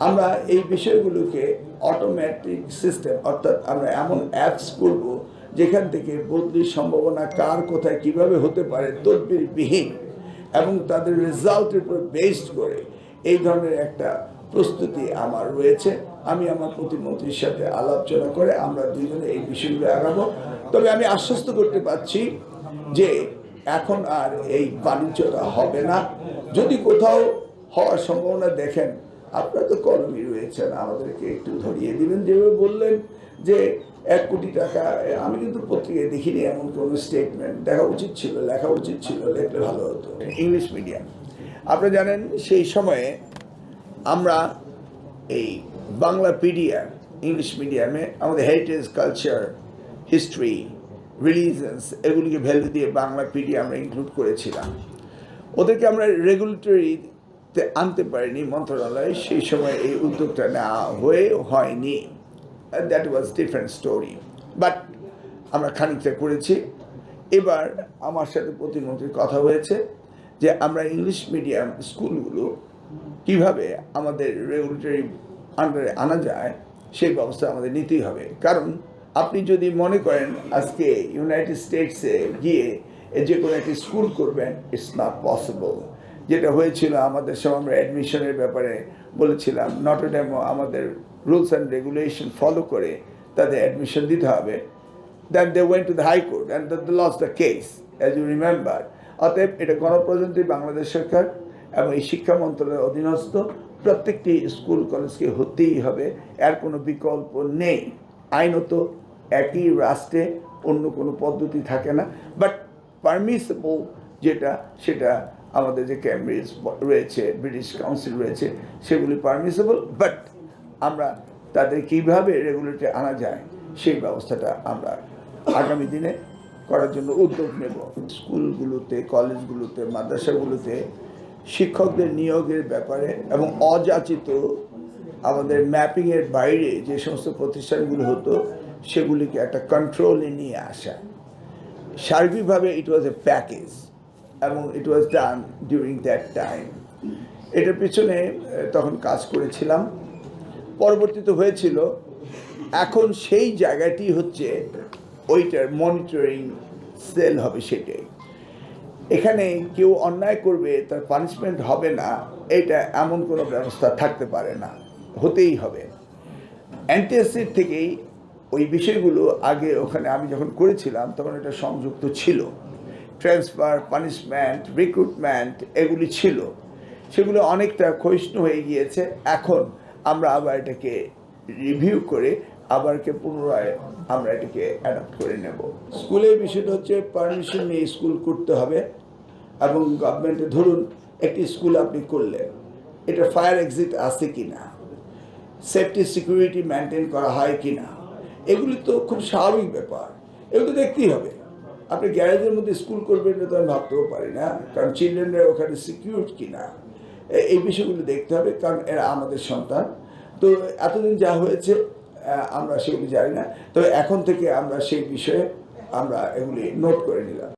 আমরা এই বিষয়গুলোকে অটোমেটিক সিস্টেম অর্থাৎ আমরা এমন অ্যাপস করব যেখান থেকে বদলির সম্ভাবনা কার কোথায় কিভাবে হতে পারে তদবিরবিহীন এবং তাদের রেজাল্টের উপর বেসড করে এই ধরনের একটা প্রস্তুতি আমার রয়েছে। আমি আমার প্রতিমন্ত্রীর সাথে আলোচনা করে আমরা দুজনে এই বিষয়গুলো আগাবো। তবে আমি আশ্বস্ত করতে পারছি যে এখন আর এই বাণিজ্যটা হবে না। যদি কোথাও হওয়ার সম্ভাবনা দেখেন, আপনারা তো কর্মী রয়েছেন, আমাদেরকে একটু ধরিয়ে দিবেন। যেভাবে বললেন যে 1 কোটি টাকা, আমি কিন্তু পত্রিকায় দেখিনি এমন কোনো স্টেটমেন্ট। দেখা উচিত ছিল, লেখা উচিত ছিল, লেখলে ভালো হতো। ইংলিশ মিডিয়াম, আপনারা জানেন সেই সময়ে আমরা এই বাংলা পিডিএম ইংলিশ মিডিয়ামে আমাদের হেরিটেজ, কালচার, হিস্ট্রি, রিলিজিয়ন্স এগুলিকে ভ্যালু দিয়ে বাংলা পিডিএম আমরা ইনক্লুড করেছিলাম। ওদেরকে আমরা রেগুলেটরিতে আনতে পারিনি মন্ত্রণালয়ে, সেই সময় এই উদ্যোগটা নেওয়া হয়নি। That was different story, but আমরা খানিকটা করেছি। এবার আমার সাথে প্রতিমন্ত্রীর কথা হয়েছে যে আমরা ইংলিশ মিডিয়াম স্কুলগুলো কিভাবে আমাদের রেগুলেটরি আন্ডারে আনা যায় সেই ব্যবস্থা আমাদের নিতেই হবে। কারণ আপনি যদি মনে করেন আজকে ইউনাইটেড স্টেটসে গিয়ে যে কোনো একটি স্কুল করবেন, ইটস নট পসিবল। যেটা হয়েছিল আমাদের সময় আমরা অ্যাডমিশনের ব্যাপারে বলেছিলাম নটরডেমও আমাদের রুলস অ্যান্ড রেগুলেশন ফলো করে তাদের অ্যাডমিশন দিতে হবে। Then they went to the High Court and they lost the case, as you remember. অতএব এটা গণপ্রজাতন্ত্রী বাংলাদেশ সরকার এবং এই শিক্ষা মন্ত্রণালয়ের অধীনস্থ প্রত্যেকটি স্কুল কলেজকে হতেই হবে, এর কোনো বিকল্প নেই। আইনত একই রাষ্ট্রে অন্য কোনো পদ্ধতি থাকে না, বাট পারমিসেবল যেটা সেটা আমাদের যে ক্যামব্রিজ রয়েছে, ব্রিটিশ কাউন্সিল রয়েছে, সেগুলি পারমিসেবল। বাট আমরা তাদের কীভাবে রেগুলেটরে আনা যায় সেই ব্যবস্থাটা আমরা আগামী দিনে করার জন্য উদ্যোগ নেব। স্কুলগুলোতে, কলেজগুলোতে, মাদ্রাসাগুলোতে শিক্ষকদের নিয়োগের ব্যাপারে এবং অযাচিত আমাদের ম্যাপিংয়ের বাইরে যে সমস্ত প্রতিষ্ঠানগুলো হতো সেগুলিকে একটা কন্ট্রোলে নিয়ে আসা। সার্বিকভাবে ইট ওয়াজ এ প্যাকেজ এবং ইট ওয়াজ ডান ডিউরিং দ্যাট টাইম। এটার পিছনে তখন কাজ করেছিলাম, পরবর্তীতে হয়েছিল। এখন সেই জায়গাটি হচ্ছে ওইটার মনিটরিং সেল হবে, সেটাই। এখানে কেউ অন্যায় করবে তার পানিশমেন্ট হবে না, এটা এমন কোনো ব্যবস্থা থাকতে পারে না, হতেই হবে। এনটিএসসির থেকেই ওই বিষয়গুলো আগে ওখানে আমি যখন করেছিলাম তখন এটা সংযুক্ত ছিল। ট্রান্সফার, পানিশমেন্ট, রিক্রুটমেন্ট এগুলি ছিল, সেগুলো অনেকটা ক্ষয়িষ্ণু হয়ে গিয়েছে। এখন আমরা আবার এটাকে রিভিউ করে আবারকে পুনরায় আমরা এটাকে অ্যাডাপ্ট করে নেব। স্কুলের বিষয়টা হচ্ছে পারমিশন নিয়ে স্কুল করতে হবে এবং গভর্নমেন্টে ধরুন একটি স্কুল আপনি করলেন, এটা ফায়ার এক্সিট আছে কি না, সেফটি সিকিউরিটি মেনটেন করা হয় কি না, এগুলি তো খুব স্বাভাবিক ব্যাপার, এগুলো দেখতেই হবে। আপনি গ্যারেজের মধ্যে স্কুল করবেন এটা তো আমি ভাবতেও পারি না, কারণ চিলড্রেনরা ওখানে সিকিউর কি না এই বিষয়গুলো দেখতে হবে, কারণ এরা আমাদের সন্তান। তো এতদিন যা হয়েছে আমরা সেগুলি জানি না, তবে এখন থেকে আমরা সেই বিষয়ে আমরা এগুলি নোট করে নিলাম।